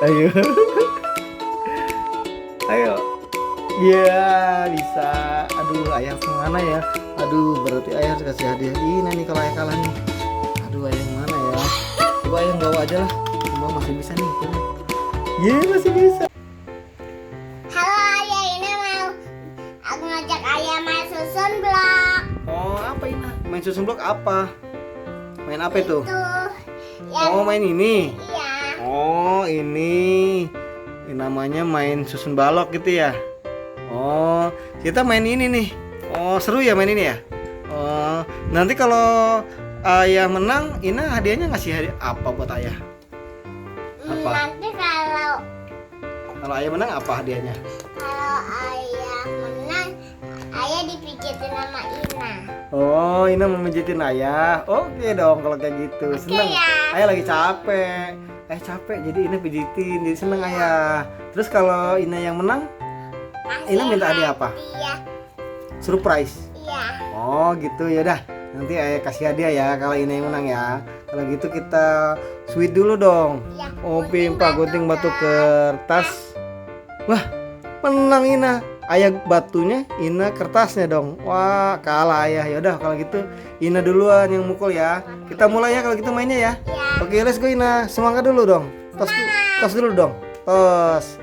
Ayo. Ayo. Iya, bisa. Aduh, ayah kemana ya? Aduh, berarti ayah harus kasih hadiah ini nih kalau ayah kalah nih. Aduh, ayah yang mana ya? Coba ayah bawa aja lah. Coba masih bisa nih. Coba. Iya, masih bisa. Halo ayah, ini mau aku ngajak ayah main susun blok. Oh, apa ini? Main susun blok apa? Main apa itu? Yang Oh, main ini. iya. Oh, ini namanya main susun balok gitu ya. Oh, kita main ini nih. Oh, seru ya main ini ya. Oh, nanti kalau ayah menang, Ina hadiahnya ngasih hadiah apa buat ayah? Apa? Nanti Kalau ayah menang apa hadiahnya? kalau ayah menang, ayah dipijitin sama Ina. Oh, Ina mau mijitin ayah. Oke dong kalau kayak gitu. Seneng. ya. Ayah lagi capek. Capek jadi Ina pijitin. Jadi seneng ayah. Terus kalau Ina yang menang, Ina minta hadiah apa? Iya. Surprise. Iya. Oh gitu ya dah. Nanti ayah kasih hadiah ya kalau Ina yang menang ya. Kalau gitu kita sweet dulu dong. Iya. Pimpa gunting batu kertas. Wah, menang Ina. Ayah batunya, Ina kertasnya dong. Wah, kalah ayah. Ya udah kalau gitu Ina duluan yang mukul ya. Kita mulai ya kalau gitu mainnya ya. Iya. Oke, let's go Ina. Semangat dulu dong. Tos dulu dong. Tos.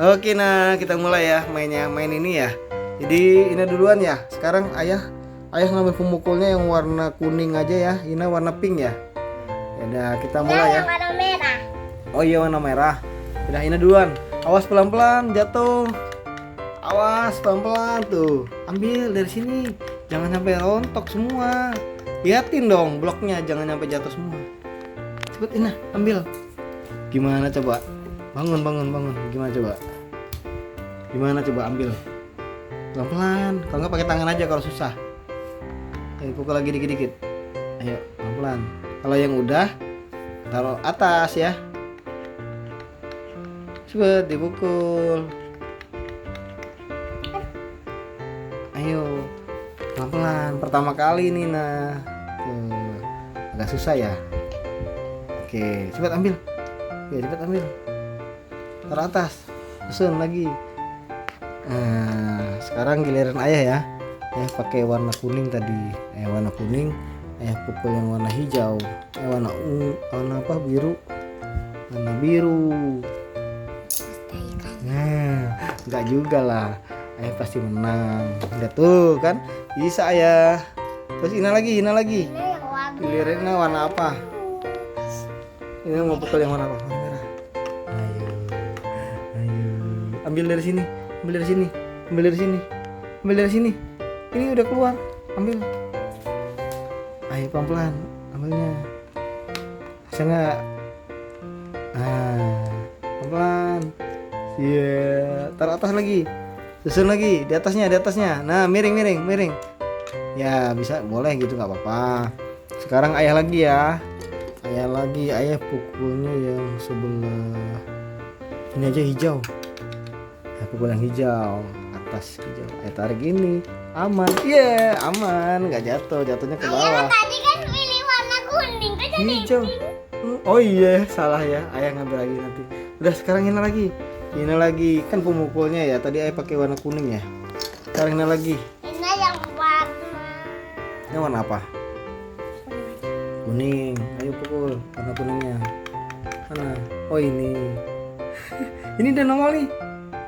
Oke, nah kita mulai ya mainnya. Main ini ya. Jadi Ina duluan ya. Sekarang ayah ngambil pemukulnya yang warna kuning aja ya. Ina warna pink ya. Ya udah kita mulai ya. Yang warna merah. Oh iya warna merah. Udah Ina duluan. Awas pelan-pelan jatuh. Awas pelan-pelan tuh. Ambil dari sini. Jangan sampai rontok semua. Liatin dong bloknya, jangan sampai jatuh semua. Cepet Ina, ambil. Gimana coba? Bangun. Gimana coba? Gimana coba ambil? Pelan-pelan. Kalau nggak pakai tangan aja kalau susah. Ayo pukul lagi dikit-dikit. Ayo pelan-pelan. Kalau yang udah taruh atas ya. Cepet dipukul. Ayo pelan-pelan. Pertama kali nih nah. Tuh. Agak susah ya. Oke, cepet ambil. Ya cepet ambil. Taruh atas. Susun lagi. Nah, sekarang giliran ayah ya. Ayah pakai warna kuning tadi. Ayah warna kuning. Ayah pukul yang warna hijau. Warna apa? Biru. Warna biru. Nah, enggak juga lah. Ayah pasti menang. Udah tuh kan? Bisa ayah. Terus Ina lagi. Ini yang warna. Giliran Ina warna apa? Ini mau pukul yang warna apa? Warna merah. Ayo. Ambil dari sini. Ambil dari sini. Ini udah keluar. Ambil. Ayo pelan-pelan. Ambilnya. Bisa nggak? Pelan-pelan. Iya. Taruh atas lagi. Susun lagi di atasnya. Nah, miring. Ya, bisa boleh gitu nggak apa-apa. Sekarang ayah lagi ya. Ayah pukulnya yang sebelah ini aja hijau. Ayah pukul yang hijau, atas hijau. Ayah tarik ini, aman. Iya, aman, nggak jatuh. Jatuhnya ke Ayah bawah. tadi kan pilih warna kuning, kan jadi Hijau. Oh iya, salah ya. Ayah ngambil lagi nanti. Udah sekarang Ina lagi. Kan pemukulnya ya. Tadi ayah pakai warna kuning ya. Sekarang Ina lagi. Ini yang warna. Ini warna apa? Kuning. Ayo pukul warna kuningnya. Mana? Oh ini. Ini udah nongol nih.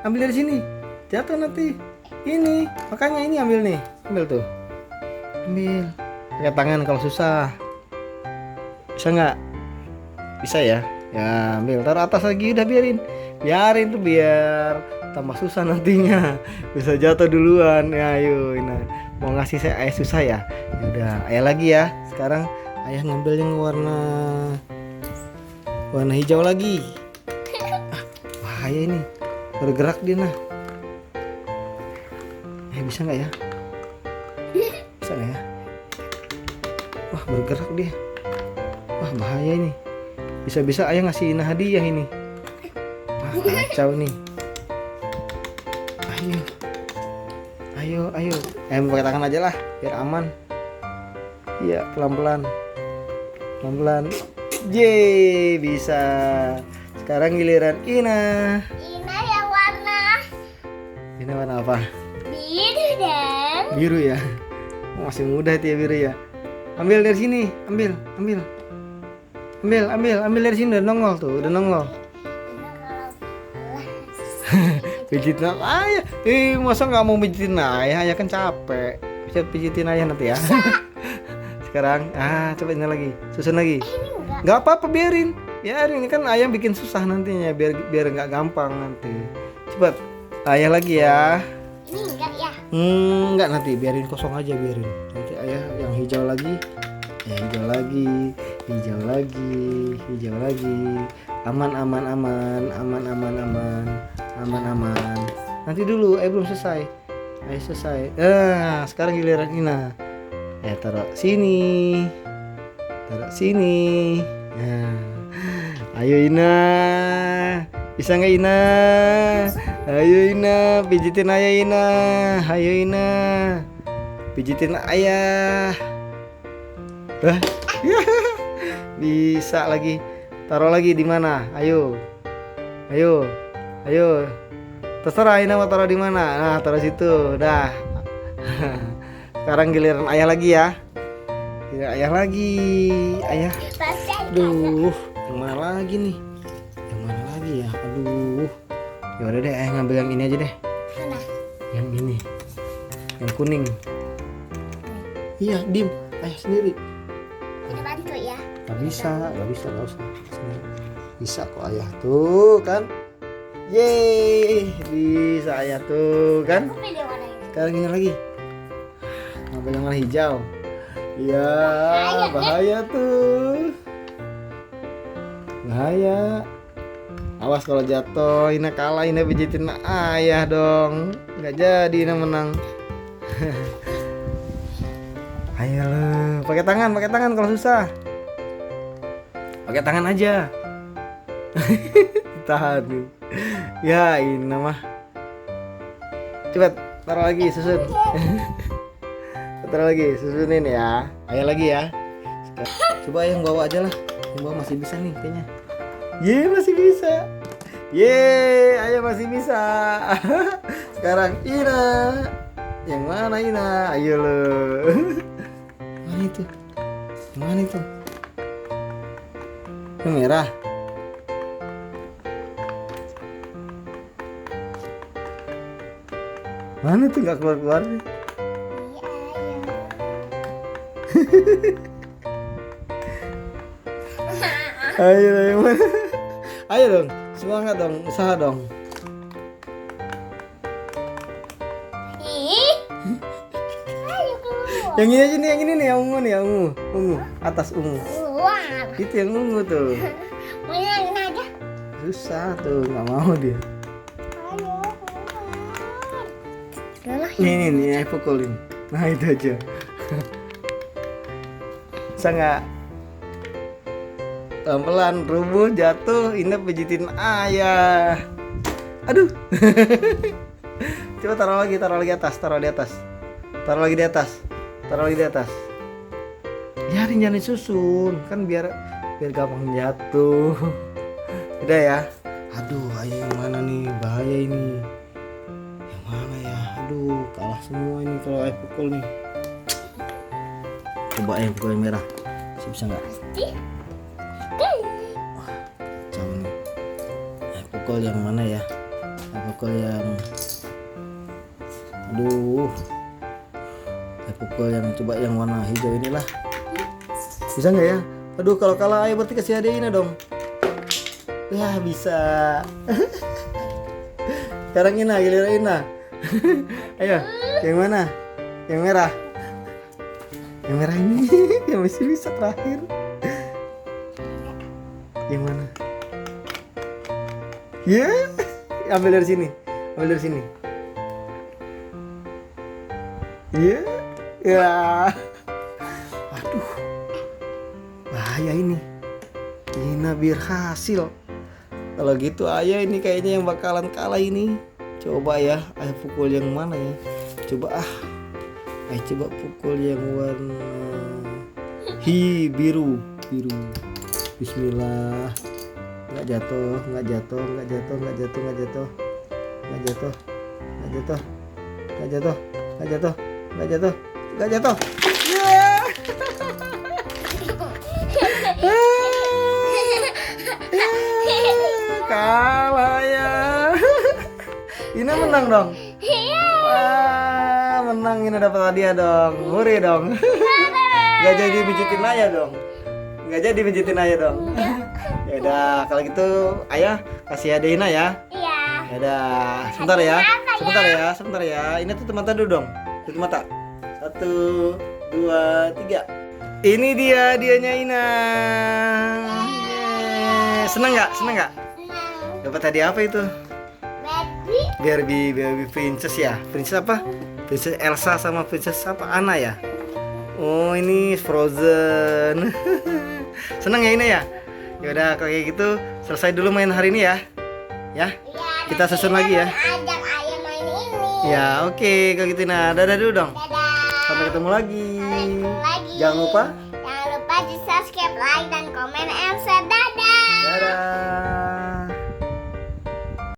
Ambil dari sini. Jatuh nanti. Ini. Makanya ini ambil nih. Ambil tuh. Ambil. Pakai tangan kalau susah. Bisa nggak? Bisa ya. Ya ambil. Taruh atas lagi. Udah biarin tuh biar tambah susah nantinya. Bisa jatuh duluan. Ya ayo. Nah, mau ngasih saya ayah susah ya. Ya udah. Ayah lagi ya. Sekarang ayah ngambil yang warna hijau lagi. Bahaya ini. Bergerak dia nah. Bisa nggak ya? Bisa nggak ya? Wah bergerak dia. Wah bahaya ini. Bisa-bisa ayah ngasih Ina hadiah ini. Wah kacau nih. Ayo. Pakai tangan aja lah biar aman. Iya pelan-pelan. Yeay bisa. Sekarang giliran Ina. Ina yang warna Ina warna apa? biru dan Biru ya. Oh, masih muda itu ya biru ya. Ambil dari sini, ambil dari sini, udah nongol tuh, udah nongol. Pijitin ayah. Masa nggak mau pijitin ayah? Ayah kan capek. Bisa pijitin ayah nanti ya. Sekarang, coba ini lagi, susun lagi. Ini enggak. Nggak apa-apa, biarin. Ya ini kan ayah bikin susah nantinya, biar nggak gampang nanti. Cepat, ayah lagi ya. Ini enggak ya. Nggak, nanti biarin kosong aja, biarin. Nanti ayah yang hijau lagi. Ya, hijau lagi. Aman. Nanti dulu, belum selesai. Selesai. Sekarang giliran Ina. Taruh sini. Nah. Ayo Ina. Bisa nggak Ina? Ayo Ina, pijitin ayah Ina. Ayo Ina. Pijitin ayah. Bisa lagi. Taruh lagi di mana? Ayo. Terserah Ina mau taruh di mana. Nah, taruh situ. Dah. Sekarang giliran ayah lagi ya. Ayah lagi. Ayah. Aduh, yang mana lagi nih? Yang mana lagi ya? Aduh. Ya udah deh, ayah ngambil yang ini aja deh. Mana? Yang ini. Yang kuning. Iya, dim. Ayah sendiri. Kita bantu ya. Gak bisa, gak usah. Sendiri. Bisa kok ayah tuh kan. Yeay, bisa ayah tuh kan. Aku pilih warna ini. Sekarang ini lagi. Ngambil yang warna hijau. Ya, bahaya tuh. Bahaya. Awas kalau jatuh, Ina kalah, Ina pijitin ayah dong. Nggak jadi Ina menang. Ayo lo, pakai tangan kalau susah. Pakai tangan aja. Tahan nih. Ya, Ina mah. Coba taruh lagi, susun. Taruh lagi, susunin ya. Ayo lagi ya. Coba yang bawa aja lah. Yang bawa masih bisa nih kayaknya. Masih bisa. Ayo masih bisa. Sekarang Ina. Yang mana Ina? Ayo lo. Mana itu? Yang merah. Mana tuh nggak keluar nih? Ayo, ayo dong, semangat dong, usaha dong. Ayo keluar. Yang ini aja nih, yang ini nih, yang ungu, atas ungu. Keluar. Itu yang ungu tuh. Mau yang ini aja. Susah tuh, nggak mau dia. Ayo keluar. Nih, pukulin. Nah itu aja. Bisa nggak? Pelan-pelan, rubuh, jatuh, Ina pijitin ayah. Aduh. Coba taruh lagi atas. Taruh lagi di atas. Biarin jangan disusun, kan biar gampang jatuh. Udah ya. Aduh, ayo yang mana nih? Bahaya ini. Yang mana ya? Aduh, kalah semua ini kalau ayah pukul nih. Coba ayah pukul yang merah. Bisa nggak? Jauh nih. Ayah pukul yang mana ya? Ayah pukul yang. Aduh. Ayah pukul yang coba yang warna hijau inilah. Bisa nggak ya? Aduh, kalau kalah ayah berarti kasih hadiah Ina dong. Ya bisa. Sekarang Ina, giliran Ina. Ayo, yang mana? Yang merah. Yang merah ini yang masih bisa terakhir. Yang mana? Ya, ambil dari sini. Ya. Aduh. Bahaya ini. Ina biar hasil. Kalau gitu ayah ini kayaknya yang bakalan kalah ini. Coba ya, ayah pukul yang mana ya? Coba ayah coba pukul yang warna biru. Bismillah. nggak jatuh, nggak jatuh, nggak jatuh, nggak jatuh, nggak jatuh, nggak jatuh, nggak jatuh, nggak jatuh, nggak jatuh, nggak jatuh, nggak jatuh. Ya. Kalah ya. Ina menang dong. Wah, menang, Ina dapat hadiah dong. Hore dong. Nggak jadi pijitin ayah dong. Nggak jadi pijitin ayah dong. Ya udah, kalau gitu ayah kasih hadiah Ina ya. Iya. Ya udah, sebentar ya. Sebentar ya, sebentar ya. Ini tutup mata dulu dong. Tutup mata. 1, 2, 3. Ini dia hadiahnya Ina. Yeay. Seneng nggak? Seneng nggak? Senang. Dapat hadiah apa itu? Barbie princess ya. Princess apa? Princess Elsa sama princess apa? Anna ya. Oh, ini Frozen. Seneng ya Ina ya? Ya udah, kalau kayak gitu selesai dulu main hari ini ya. Ya. Iya, Kita nanti susun lagi ya. ajak ayah main ini. Ya, oke, kalau gitu Ina. Dadah dulu dong. Dadah. Sampai ketemu lagi. Sampai ketemu lagi. Jangan lupa Jangan lupa di subscribe, like, dan komen